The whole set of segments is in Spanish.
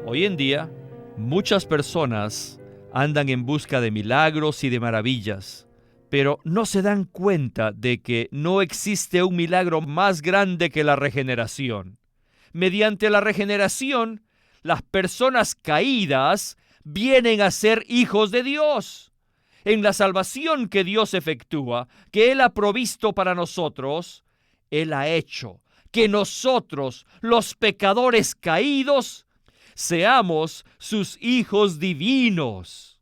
Hoy en día, muchas personas andan en busca de milagros y de maravillas, pero no se dan cuenta de que no existe un milagro más grande que la regeneración. Mediante la regeneración, las personas caídas vienen a ser hijos de Dios. En la salvación que Dios efectúa, que Él ha provisto para nosotros, Él ha hecho que nosotros, los pecadores caídos, seamos sus hijos divinos.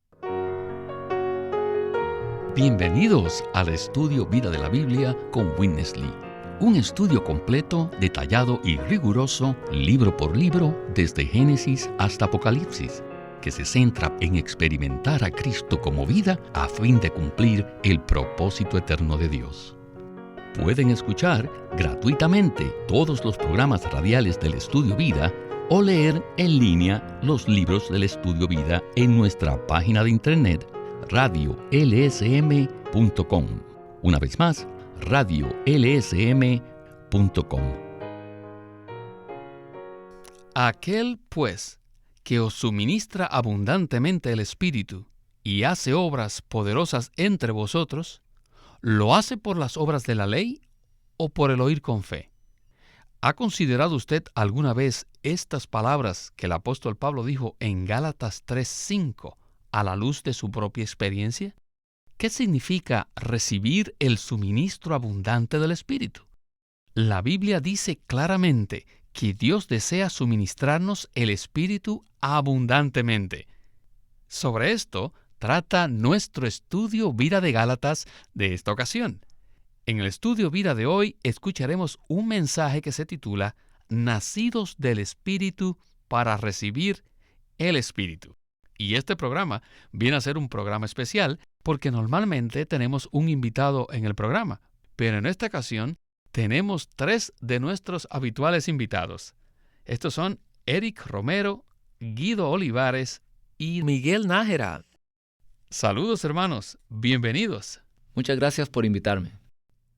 Bienvenidos al estudio Vida de la Biblia con Witness Lee. Un estudio completo, detallado y riguroso, libro por libro, desde Génesis hasta Apocalipsis, que se centra en experimentar a Cristo como vida a fin de cumplir el propósito eterno de Dios. Pueden escuchar gratuitamente todos los programas radiales del Estudio Vida o leer en línea los libros del Estudio Vida en nuestra página de internet radiolsm.com. Una vez más, radiolsm.com. Aquel, pues, que os suministra abundantemente el Espíritu y hace obras poderosas entre vosotros, ¿lo hace por las obras de la ley o por el oír con fe? ¿Ha considerado usted alguna vez estas palabras que el apóstol Pablo dijo en Gálatas 3:5 a la luz de su propia experiencia? ¿Qué significa recibir el suministro abundante del Espíritu? La Biblia dice claramente que Dios desea suministrarnos el Espíritu abundantemente. Sobre esto trata nuestro estudio Vida de Gálatas de esta ocasión. En el estudio Vida de hoy escucharemos un mensaje que se titula Nacidos del Espíritu para recibir el Espíritu. Y este programa viene a ser un programa especial porque normalmente tenemos un invitado en el programa, pero en esta ocasión tenemos 3 de nuestros habituales invitados. Estos son Eric Romero, Guido Olivares y Miguel Nájera. Saludos, hermanos, bienvenidos. Muchas gracias por invitarme.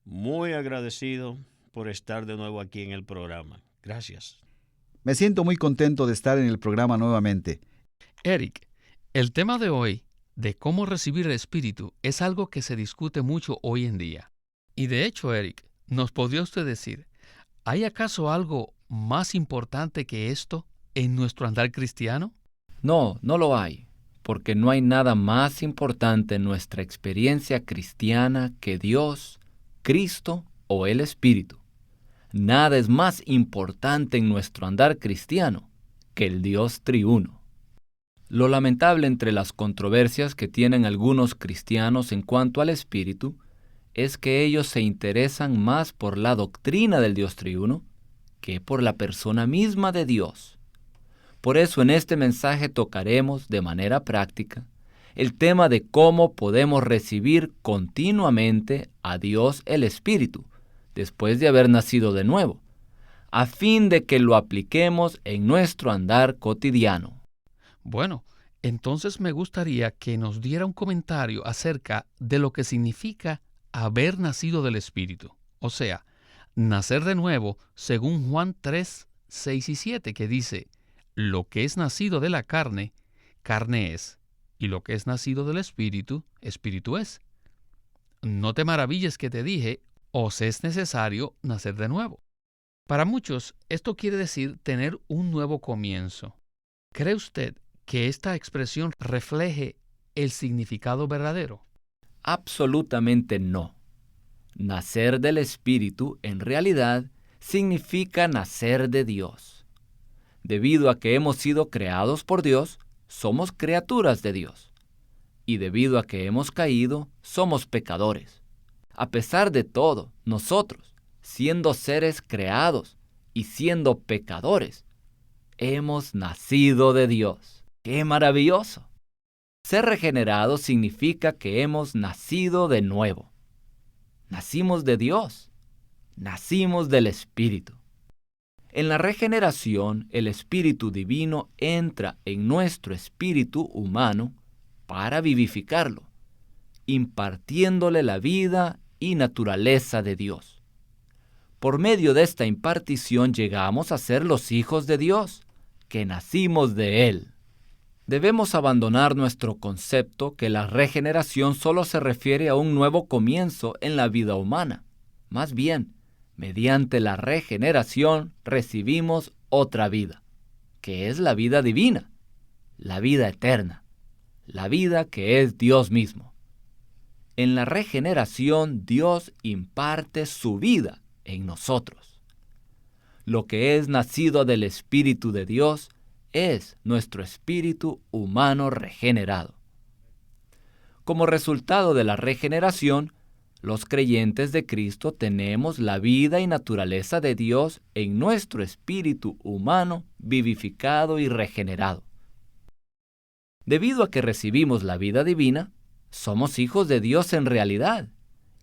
Muy agradecido por estar de nuevo aquí en el programa. Gracias. Me siento muy contento de estar en el programa nuevamente. Eric, el tema de hoy, de cómo recibir el Espíritu, es algo que se discute mucho hoy en día. Y de hecho, Eric, ¿nos podría usted decir, ¿hay acaso algo más importante que esto en nuestro andar cristiano? No, no lo hay, porque no hay nada más importante en nuestra experiencia cristiana que Dios, Cristo o el Espíritu. Nada es más importante en nuestro andar cristiano que el Dios triuno. Lo lamentable entre las controversias que tienen algunos cristianos en cuanto al Espíritu es que ellos se interesan más por la doctrina del Dios triuno que por la persona misma de Dios. Por eso en este mensaje tocaremos de manera práctica el tema de cómo podemos recibir continuamente a Dios el Espíritu después de haber nacido de nuevo, a fin de que lo apliquemos en nuestro andar cotidiano. Bueno, entonces me gustaría que nos diera un comentario acerca de lo que significa haber nacido del Espíritu, o sea, nacer de nuevo según Juan 3, 6 y 7, que dice, lo que es nacido de la carne, carne es, y lo que es nacido del Espíritu, Espíritu es. No te maravilles que te dije, os es necesario nacer de nuevo. Para muchos, esto quiere decir tener un nuevo comienzo. ¿Cree usted que esta expresión refleje el significado verdadero? Absolutamente no. Nacer del Espíritu, en realidad, significa nacer de Dios. Debido a que hemos sido creados por Dios, somos criaturas de Dios. Y debido a que hemos caído, somos pecadores. A pesar de todo, nosotros, siendo seres creados y siendo pecadores, hemos nacido de Dios. ¡Qué maravilloso! Ser regenerado significa que hemos nacido de nuevo. Nacimos de Dios. Nacimos del Espíritu. En la regeneración, el Espíritu Divino entra en nuestro espíritu humano para vivificarlo, impartiéndole la vida y naturaleza de Dios. Por medio de esta impartición llegamos a ser los hijos de Dios, que nacimos de Él. Debemos abandonar nuestro concepto que la regeneración solo se refiere a un nuevo comienzo en la vida humana. Más bien, mediante la regeneración recibimos otra vida, que es la vida divina, la vida eterna, la vida que es Dios mismo. En la regeneración, Dios imparte su vida en nosotros. Lo que es nacido del Espíritu de Dios es nuestro espíritu humano regenerado. Como resultado de la regeneración, los creyentes de Cristo tenemos la vida y naturaleza de Dios en nuestro espíritu humano vivificado y regenerado. Debido a que recibimos la vida divina, somos hijos de Dios en realidad,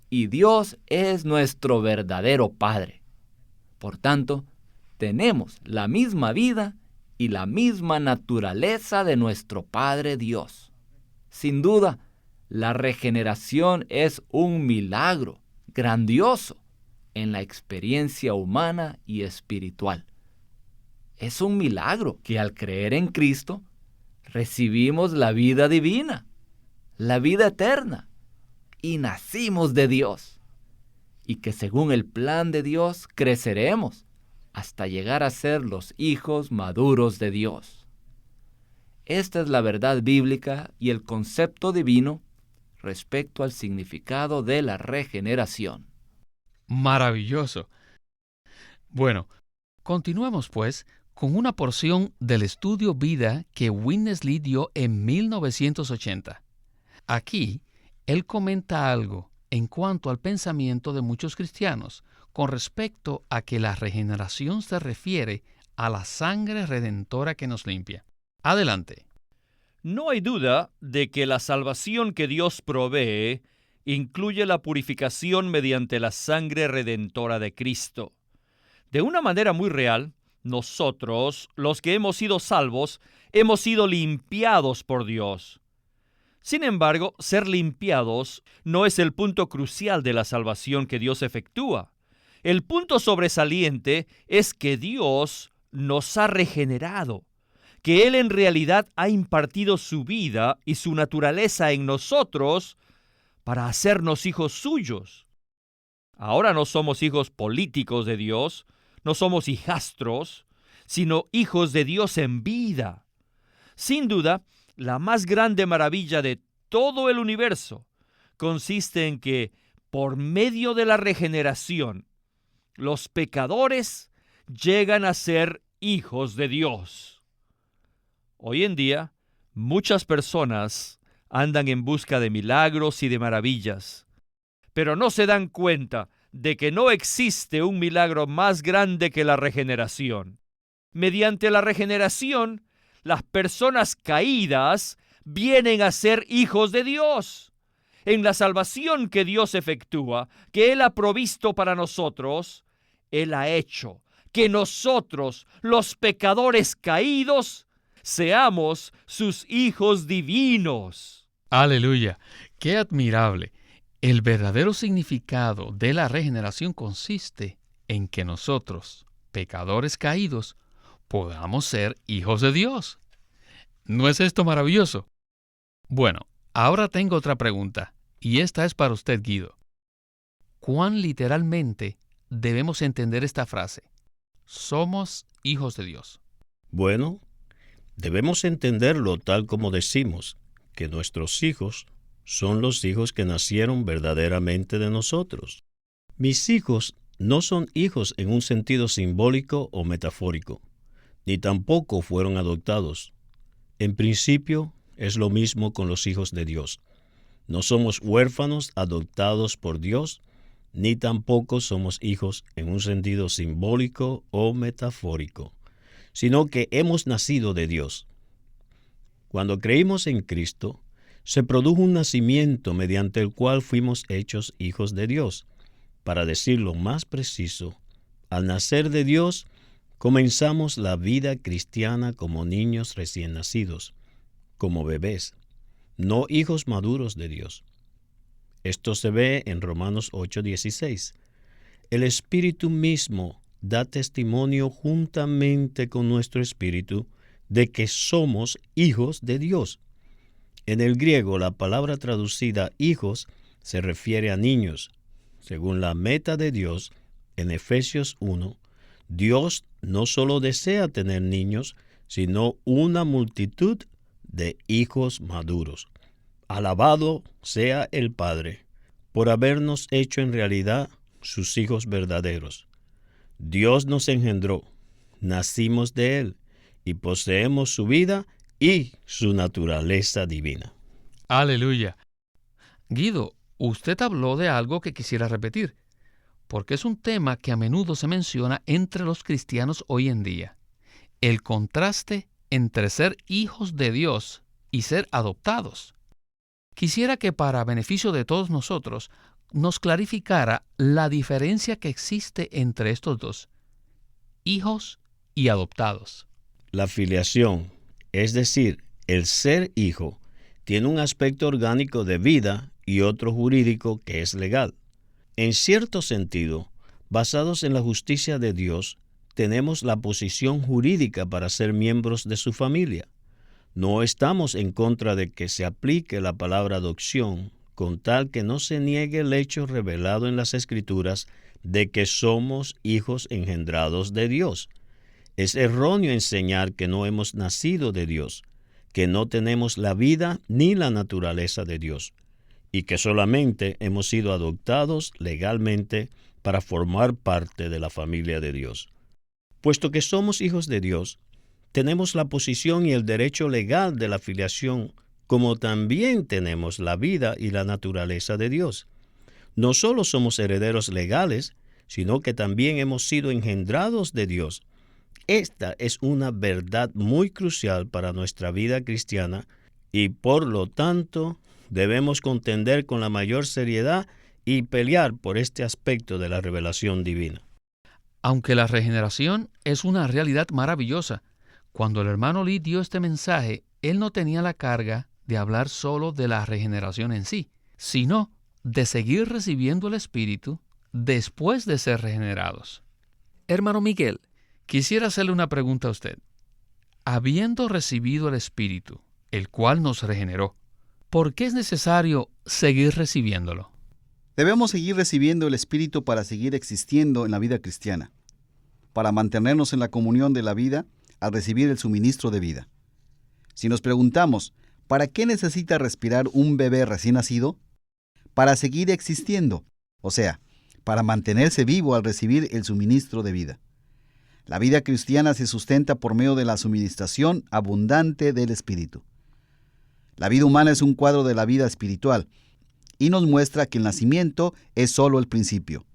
y Dios es nuestro verdadero Padre. Por tanto, tenemos la misma vida y la misma naturaleza de nuestro Padre Dios. Sin duda, la regeneración es un milagro grandioso en la experiencia humana y espiritual. Es un milagro que al creer en Cristo, recibimos la vida divina, la vida eterna, y nacimos de Dios. Y que según el plan de Dios creceremos hasta llegar a ser los hijos maduros de Dios. Esta es la verdad bíblica y el concepto divino respecto al significado de la regeneración. Maravilloso. Bueno, continuemos pues con una porción del estudio Vida que Witness Lee dio en 1980. Aquí, él comenta algo en cuanto al pensamiento de muchos cristianos con respecto a que la regeneración se refiere a la sangre redentora que nos limpia. Adelante. No hay duda de que la salvación que Dios provee incluye la purificación mediante la sangre redentora de Cristo. De una manera muy real, nosotros, los que hemos sido salvos, hemos sido limpiados por Dios. Sin embargo, ser limpiados no es el punto crucial de la salvación que Dios efectúa. El punto sobresaliente es que Dios nos ha regenerado, que Él en realidad ha impartido su vida y su naturaleza en nosotros para hacernos hijos suyos. Ahora no somos hijos políticos de Dios, no somos hijastros, sino hijos de Dios en vida. Sin duda, la más grande maravilla de todo el universo consiste en que, por medio de la regeneración, los pecadores llegan a ser hijos de Dios. Hoy en día, muchas personas andan en busca de milagros y de maravillas, pero no se dan cuenta de que no existe un milagro más grande que la regeneración. Mediante la regeneración, las personas caídas vienen a ser hijos de Dios. En la salvación que Dios efectúa, que Él ha provisto para nosotros, Él ha hecho que nosotros, los pecadores caídos, seamos sus hijos divinos. Aleluya. ¡Qué admirable! El verdadero significado de la regeneración consiste en que nosotros, pecadores caídos, podamos ser hijos de Dios. ¿No es esto maravilloso? Bueno, ahora tengo otra pregunta, y esta es para usted, Guido. ¿Cuán literalmente debemos entender esta frase? Somos hijos de Dios. Bueno, debemos entenderlo tal como decimos, que nuestros hijos son los hijos que nacieron verdaderamente de nosotros. Mis hijos no son hijos en un sentido simbólico o metafórico, ni tampoco fueron adoptados. En principio, es lo mismo con los hijos de Dios. No somos huérfanos adoptados por Dios, ni tampoco somos hijos en un sentido simbólico o metafórico, sino que hemos nacido de Dios. Cuando creímos en Cristo, se produjo un nacimiento mediante el cual fuimos hechos hijos de Dios. Para decirlo más preciso, al nacer de Dios, comenzamos la vida cristiana como niños recién nacidos, como bebés, no hijos maduros de Dios. Esto se ve en Romanos 8:16. El Espíritu mismo da testimonio juntamente con nuestro espíritu de que somos hijos de Dios. En el griego, la palabra traducida hijos se refiere a niños. Según la meta de Dios, en Efesios 1, Dios no solo desea tener niños, sino una multitud de hijos maduros. Alabado sea el Padre por habernos hecho en realidad sus hijos verdaderos. Dios nos engendró, nacimos de Él y poseemos su vida y su naturaleza divina. Aleluya. Guido, usted habló de algo que quisiera repetir, porque es un tema que a menudo se menciona entre los cristianos hoy en día. El contraste entre ser hijos de Dios y ser adoptados. Quisiera que para beneficio de todos nosotros nos clarificara la diferencia que existe entre estos dos, hijos y adoptados. La filiación, es decir, el ser hijo, tiene un aspecto orgánico de vida y otro jurídico que es legal. En cierto sentido, basados en la justicia de Dios, tenemos la posición jurídica para ser miembros de su familia. No estamos en contra de que se aplique la palabra adopción, con tal que no se niegue el hecho revelado en las Escrituras de que somos hijos engendrados de Dios. Es erróneo enseñar que no hemos nacido de Dios, que no tenemos la vida ni la naturaleza de Dios, y que solamente hemos sido adoptados legalmente para formar parte de la familia de Dios. Puesto que somos hijos de Dios, tenemos la posición y el derecho legal de la filiación, como también tenemos la vida y la naturaleza de Dios. No solo somos herederos legales, sino que también hemos sido engendrados de Dios. Esta es una verdad muy crucial para nuestra vida cristiana y, por lo tanto, debemos contender con la mayor seriedad y pelear por este aspecto de la revelación divina. Aunque la regeneración es una realidad maravillosa, cuando el hermano Lee dio este mensaje, él no tenía la carga de hablar solo de la regeneración en sí, sino de seguir recibiendo el Espíritu después de ser regenerados. Hermano Miguel, quisiera hacerle una pregunta a usted. Habiendo recibido el Espíritu, el cual nos regeneró, ¿por qué es necesario seguir recibiéndolo? Debemos seguir recibiendo el Espíritu para seguir existiendo en la vida cristiana, para mantenernos en la comunión de la vida al recibir el suministro de vida. Si nos preguntamos, ¿para qué necesita respirar un bebé recién nacido? Para seguir existiendo, o sea, para mantenerse vivo al recibir el suministro de vida. La vida cristiana se sustenta por medio de la suministración abundante del Espíritu. La vida humana es un cuadro de la vida espiritual y nos muestra que el nacimiento es solo el principio.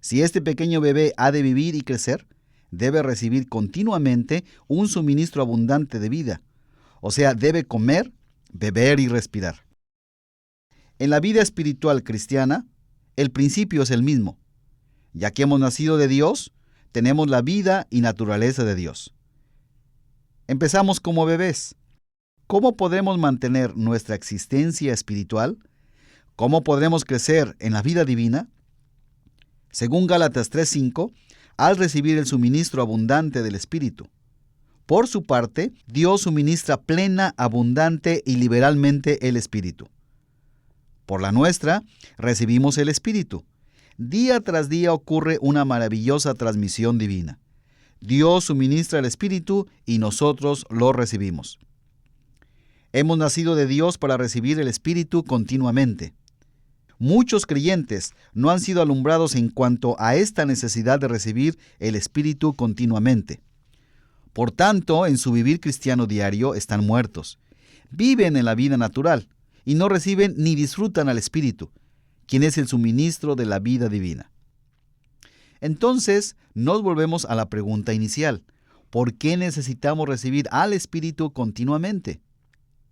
Si este pequeño bebé ha de vivir y crecer, debe recibir continuamente un suministro abundante de vida, o sea, debe comer, beber y respirar. En la vida espiritual cristiana, el principio es el mismo. Ya que hemos nacido de Dios, tenemos la vida y naturaleza de Dios. Empezamos como bebés. ¿Cómo podremos mantener nuestra existencia espiritual? ¿Cómo podremos crecer en la vida divina? Según Gálatas 3:5, al recibir el suministro abundante del Espíritu. Por su parte, Dios suministra plena, abundante y liberalmente el Espíritu. Por la nuestra, recibimos el Espíritu. Día tras día ocurre una maravillosa transmisión divina. Dios suministra el Espíritu y nosotros lo recibimos. Hemos nacido de Dios para recibir el Espíritu continuamente. Muchos creyentes no han sido alumbrados en cuanto a esta necesidad de recibir el Espíritu continuamente. Por tanto, en su vivir cristiano diario están muertos. Viven en la vida natural y no reciben ni disfrutan al Espíritu, quien es el suministro de la vida divina. Entonces, nos volvemos a la pregunta inicial. ¿Por qué necesitamos recibir al Espíritu continuamente?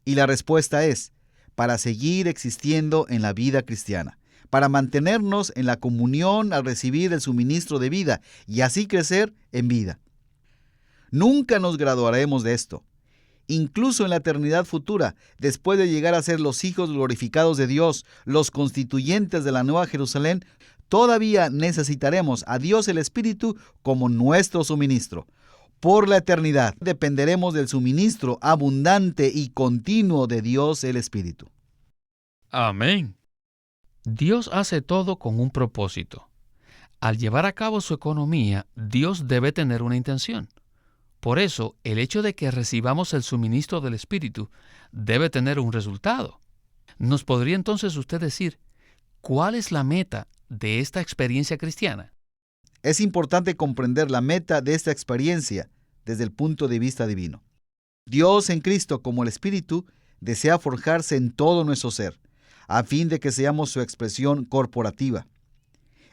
Y la respuesta es, para seguir existiendo en la vida cristiana, para mantenernos en la comunión al recibir el suministro de vida y así crecer en vida. Nunca nos graduaremos de esto. Incluso en la eternidad futura, después de llegar a ser los hijos glorificados de Dios, los constituyentes de la Nueva Jerusalén, todavía necesitaremos a Dios el Espíritu como nuestro suministro. por la eternidad. Dependeremos del suministro abundante y continuo de Dios el Espíritu. Amén. Dios hace todo con un propósito. Al llevar a cabo su economía, Dios debe tener una intención. Por eso, el hecho de que recibamos el suministro del Espíritu debe tener un resultado. ¿Nos podría entonces usted decir cuál es la meta de esta experiencia cristiana? Es importante comprender la meta de esta experiencia desde el punto de vista divino. Dios en Cristo, como el Espíritu, desea forjarse en todo nuestro ser, a fin de que seamos su expresión corporativa.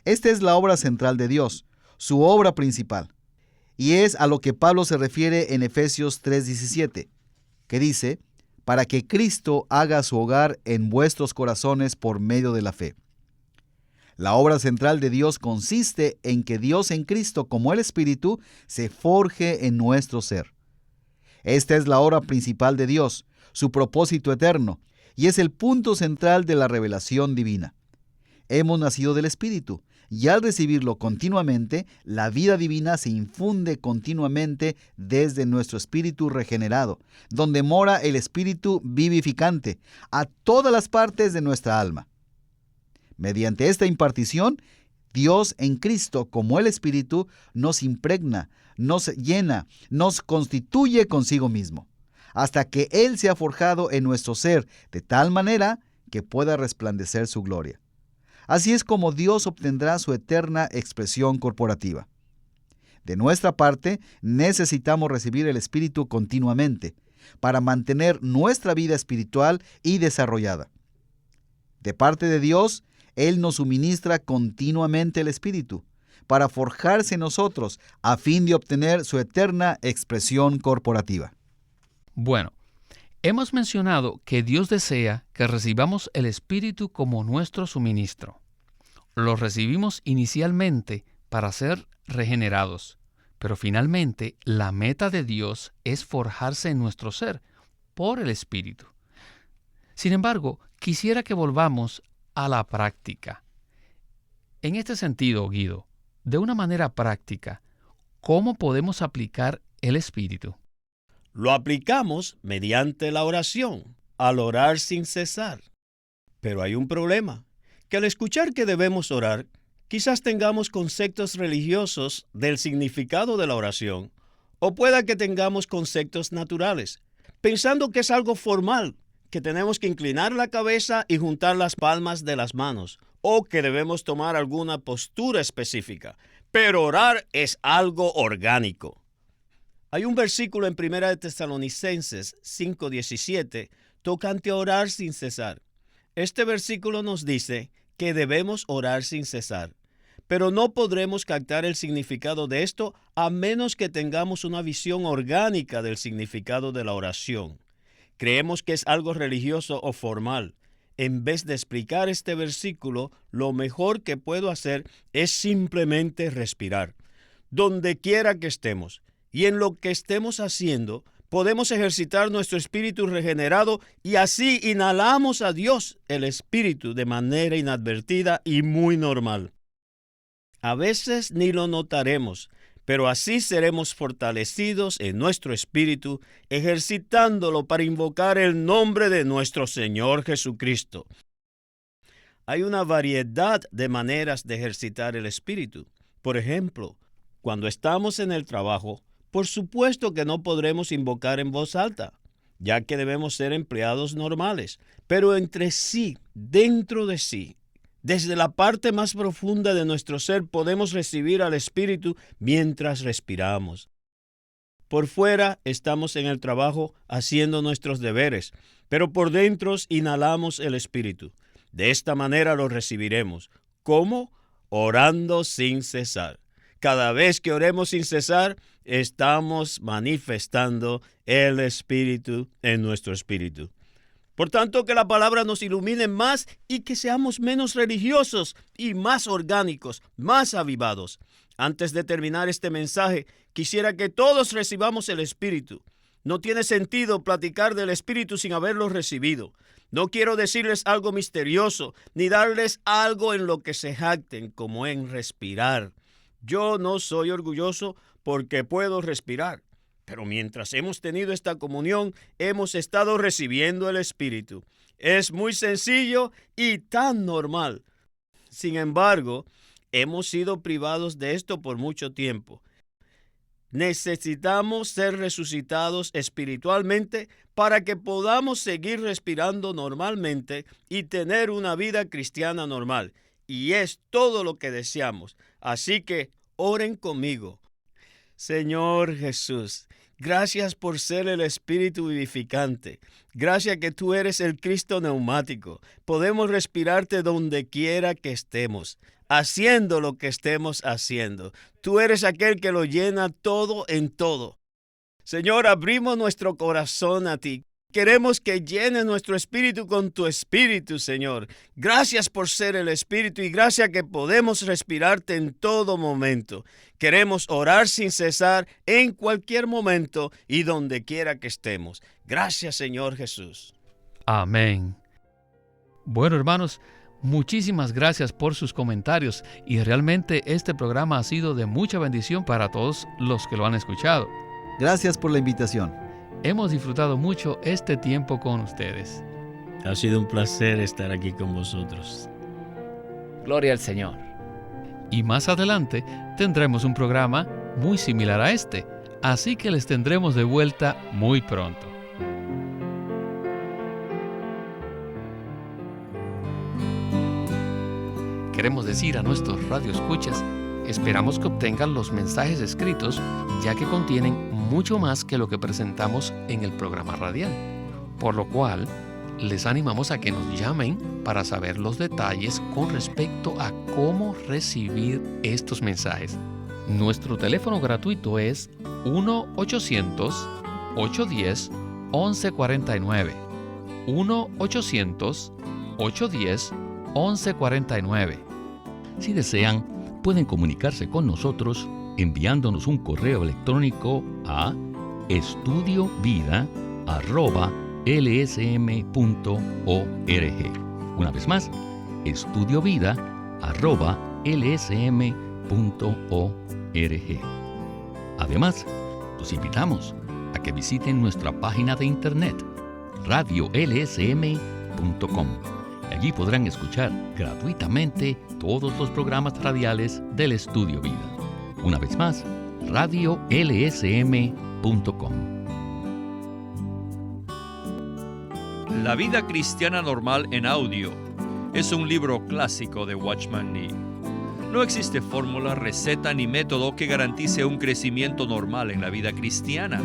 Esta es la obra central de Dios, su obra principal. Y es a lo que Pablo se refiere en Efesios 3:17, que dice, para que Cristo haga su hogar en vuestros corazones por medio de la fe. La obra central de Dios consiste en que Dios en Cristo, como el Espíritu, se forje en nuestro ser. Esta es la obra principal de Dios, su propósito eterno, y es el punto central de la revelación divina. Hemos nacido del Espíritu, y al recibirlo continuamente, la vida divina se infunde continuamente desde nuestro espíritu regenerado, donde mora el Espíritu vivificante, a todas las partes de nuestra alma. Mediante esta impartición, Dios en Cristo, como el Espíritu, nos impregna, nos llena, nos constituye consigo mismo, hasta que Él sea forjado en nuestro ser de tal manera que pueda resplandecer su gloria. Así es como Dios obtendrá su eterna expresión corporativa. De nuestra parte, necesitamos recibir el Espíritu continuamente para mantener nuestra vida espiritual y desarrollada. De parte de Dios, Él nos suministra continuamente el Espíritu para forjarse en nosotros a fin de obtener su eterna expresión corporativa. Bueno, hemos mencionado que Dios desea que recibamos el Espíritu como nuestro suministro. Lo recibimos inicialmente para ser regenerados, pero finalmente la meta de Dios es forjarse en nuestro ser por el Espíritu. Sin embargo, quisiera que volvamos a la práctica. En este sentido, Guido, de una manera práctica, ¿cómo podemos aplicar el Espíritu? Lo aplicamos mediante la oración, al orar sin cesar. Pero hay un problema, que al escuchar que debemos orar, quizás tengamos conceptos religiosos del significado de la oración, o pueda que tengamos conceptos naturales, pensando que es algo formal, que tenemos que inclinar la cabeza y juntar las palmas de las manos, o que debemos tomar alguna postura específica. Pero orar es algo orgánico. Hay un versículo en 1 de Tesalonicenses 5:17 tocante a orar sin cesar. Este versículo nos dice que debemos orar sin cesar, pero no podremos captar el significado de esto a menos que tengamos una visión orgánica del significado de la oración. Creemos que es algo religioso o formal. En vez de explicar este versículo, lo mejor que puedo hacer es simplemente respirar. Donde quiera que estemos y en lo que estemos haciendo, podemos ejercitar nuestro espíritu regenerado y así inhalamos a Dios, el Espíritu, de manera inadvertida y muy normal. A veces ni lo notaremos, pero así seremos fortalecidos en nuestro espíritu, ejercitándolo para invocar el nombre de nuestro Señor Jesucristo. Hay una variedad de maneras de ejercitar el espíritu. Por ejemplo, cuando estamos en el trabajo, por supuesto que no podremos invocar en voz alta, ya que debemos ser empleados normales, pero entre sí, dentro de sí, desde la parte más profunda de nuestro ser podemos recibir al Espíritu mientras respiramos. Por fuera estamos en el trabajo haciendo nuestros deberes, pero por dentro inhalamos el Espíritu. De esta manera lo recibiremos. ¿Cómo? Orando sin cesar. Cada vez que oremos sin cesar, estamos manifestando el Espíritu en nuestro espíritu. Por tanto, que la palabra nos ilumine más y que seamos menos religiosos y más orgánicos, más avivados. Antes de terminar este mensaje, quisiera que todos recibamos el Espíritu. No tiene sentido platicar del Espíritu sin haberlo recibido. No quiero decirles algo misterioso, ni darles algo en lo que se jacten, como en respirar. Yo no soy orgulloso porque puedo respirar. Pero mientras hemos tenido esta comunión, hemos estado recibiendo el Espíritu. Es muy sencillo y tan normal. Sin embargo, hemos sido privados de esto por mucho tiempo. Necesitamos ser resucitados espiritualmente para que podamos seguir respirando normalmente y tener una vida cristiana normal. Y es todo lo que deseamos. Así que oren conmigo. Señor Jesús, gracias por ser el Espíritu vivificante. Gracias que tú eres el Cristo neumático. Podemos respirarte donde quiera que estemos, haciendo lo que estemos haciendo. Tú eres aquel que lo llena todo en todo. Señor, abrimos nuestro corazón a ti. Queremos que llenes nuestro espíritu con tu espíritu, Señor. Gracias por ser el Espíritu y gracias que podemos respirarte en todo momento. Queremos orar sin cesar en cualquier momento y donde quiera que estemos. Gracias, Señor Jesús. Amén. Bueno, hermanos, muchísimas gracias por sus comentarios y realmente este programa ha sido de mucha bendición para todos los que lo han escuchado. Gracias por la invitación. Hemos disfrutado mucho este tiempo con ustedes. Ha sido un placer estar aquí con vosotros. Gloria al Señor. Y más adelante tendremos un programa muy similar a este, así que les tendremos de vuelta muy pronto. Queremos decir a nuestros radioescuchas, esperamos que obtengan los mensajes escritos, ya que contienen mucho más que lo que presentamos en el programa radial, por lo cual les animamos a que nos llamen para saber los detalles con respecto a cómo recibir estos mensajes. Nuestro teléfono gratuito es 1-800-810-1149. 1-800-810-1149. Si desean, pueden comunicarse con nosotros enviándonos un correo electrónico a estudiovida@lsm.org. Una vez más, estudiovida@lsm.org. Además, los invitamos a que visiten nuestra página de internet, radiolsm.com. Allí podrán escuchar gratuitamente todos los programas radiales del Estudio Vida. Una vez más, radiolsm.com. La vida cristiana normal en audio es un libro clásico de Watchman Nee. No existe fórmula, receta ni método que garantice un crecimiento normal en la vida cristiana.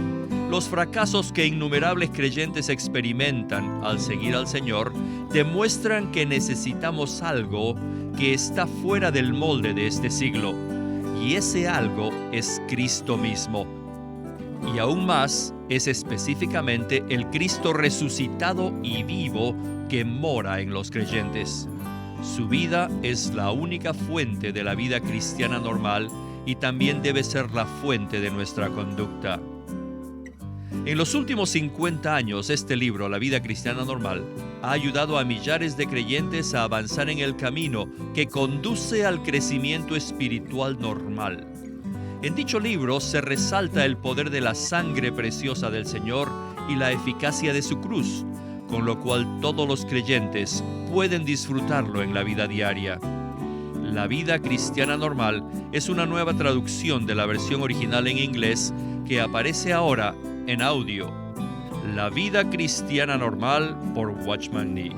Los fracasos que innumerables creyentes experimentan al seguir al Señor demuestran que necesitamos algo que está fuera del molde de este siglo, y ese algo es Cristo mismo. Y aún más, es específicamente el Cristo resucitado y vivo que mora en los creyentes. Su vida es la única fuente de la vida cristiana normal y también debe ser la fuente de nuestra conducta. En los últimos 50 años, este libro, La vida cristiana normal, ha ayudado a millares de creyentes a avanzar en el camino que conduce al crecimiento espiritual normal. En dicho libro se resalta el poder de la sangre preciosa del Señor y la eficacia de su cruz, con lo cual todos los creyentes pueden disfrutarlo en la vida diaria. La vida cristiana normal es una nueva traducción de la versión original en inglés que aparece ahora en audio. La vida cristiana normal por Watchman Nee.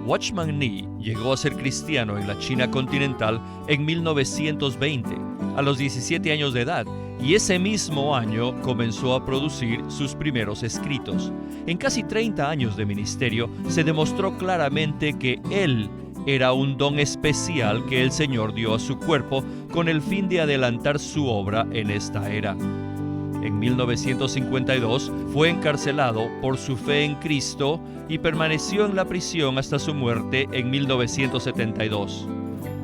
Watchman Nee llegó a ser cristiano en la China continental en 1920, a los 17 años de edad, y ese mismo año comenzó a producir sus primeros escritos. En casi 30 años de ministerio se demostró claramente que él era un don especial que el Señor dio a su cuerpo con el fin de adelantar su obra en esta era. En 1952 fue encarcelado por su fe en Cristo y permaneció en la prisión hasta su muerte en 1972.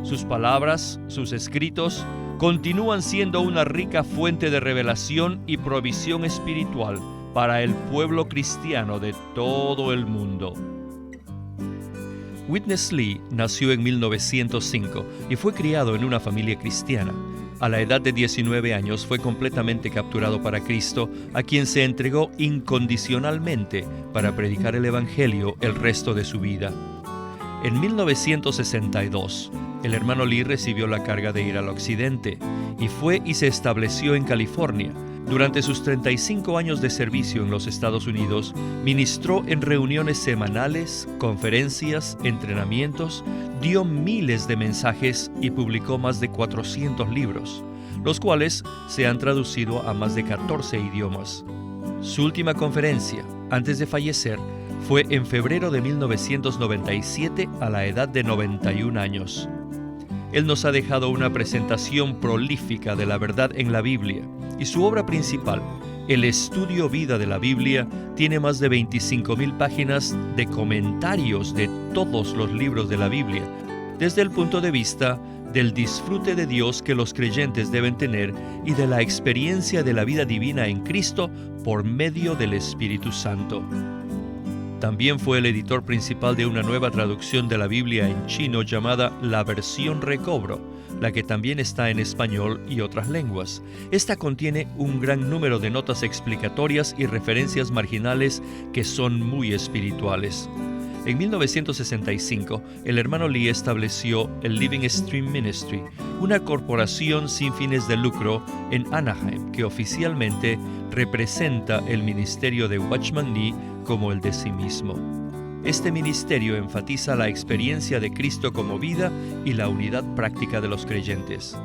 Sus palabras, sus escritos, continúan siendo una rica fuente de revelación y provisión espiritual para el pueblo cristiano de todo el mundo. Witness Lee nació en 1905 y fue criado en una familia cristiana. A la edad de 19 años fue completamente capturado para Cristo, a quien se entregó incondicionalmente para predicar el Evangelio el resto de su vida. En 1962, el hermano Lee recibió la carga de ir al occidente y fue y se estableció en California. Durante sus 35 años de servicio en los Estados Unidos, ministró en reuniones semanales, conferencias, entrenamientos, dio miles de mensajes y publicó más de 400 libros, los cuales se han traducido a más de 14 idiomas. Su última conferencia, antes de fallecer, fue en febrero de 1997 a la edad de 91 años. Él nos ha dejado una presentación prolífica de la verdad en la Biblia, y su obra principal, el Estudio Vida de la Biblia, tiene más de 25,000 páginas de comentarios de todos los libros de la Biblia, desde el punto de vista del disfrute de Dios que los creyentes deben tener y de la experiencia de la vida divina en Cristo por medio del Espíritu Santo. También fue el editor principal de una nueva traducción de la Biblia en chino llamada La Versión Recobro, la que también está en español y otras lenguas. Esta contiene un gran número de notas explicatorias y referencias marginales que son muy espirituales. En 1965, el hermano Lee estableció el Living Stream Ministry, una corporación sin fines de lucro en Anaheim que oficialmente representa el ministerio de Watchman Nee como el de sí mismo. Este ministerio enfatiza la experiencia de Cristo como vida y la unidad práctica de los creyentes.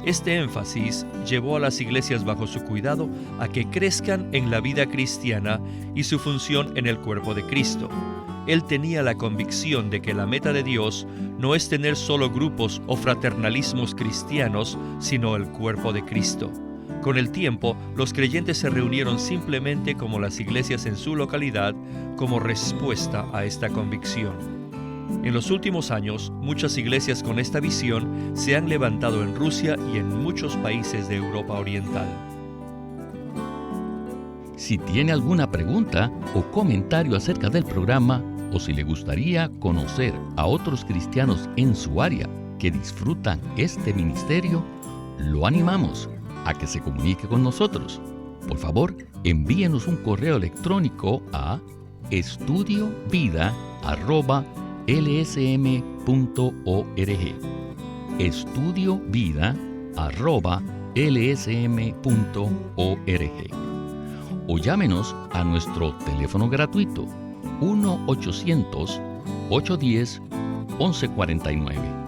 Este énfasis llevó a las iglesias bajo su cuidado a que crezcan en la vida cristiana y su función en el cuerpo de Cristo. Él tenía la convicción de que la meta de Dios no es tener solo grupos o fraternalismos cristianos, sino el cuerpo de Cristo. Con el tiempo, los creyentes se reunieron simplemente como las iglesias en su localidad, como respuesta a esta convicción. En los últimos años, muchas iglesias con esta visión se han levantado en Rusia y en muchos países de Europa Oriental. Si tiene alguna pregunta o comentario acerca del programa, o si le gustaría conocer a otros cristianos en su área que disfrutan este ministerio, lo animamos a que se comunique con nosotros. Por favor, envíenos un correo electrónico a estudiovida@lsm.org. estudiovida@lsm.org. O llámenos a nuestro teléfono gratuito 1-800-810-1149.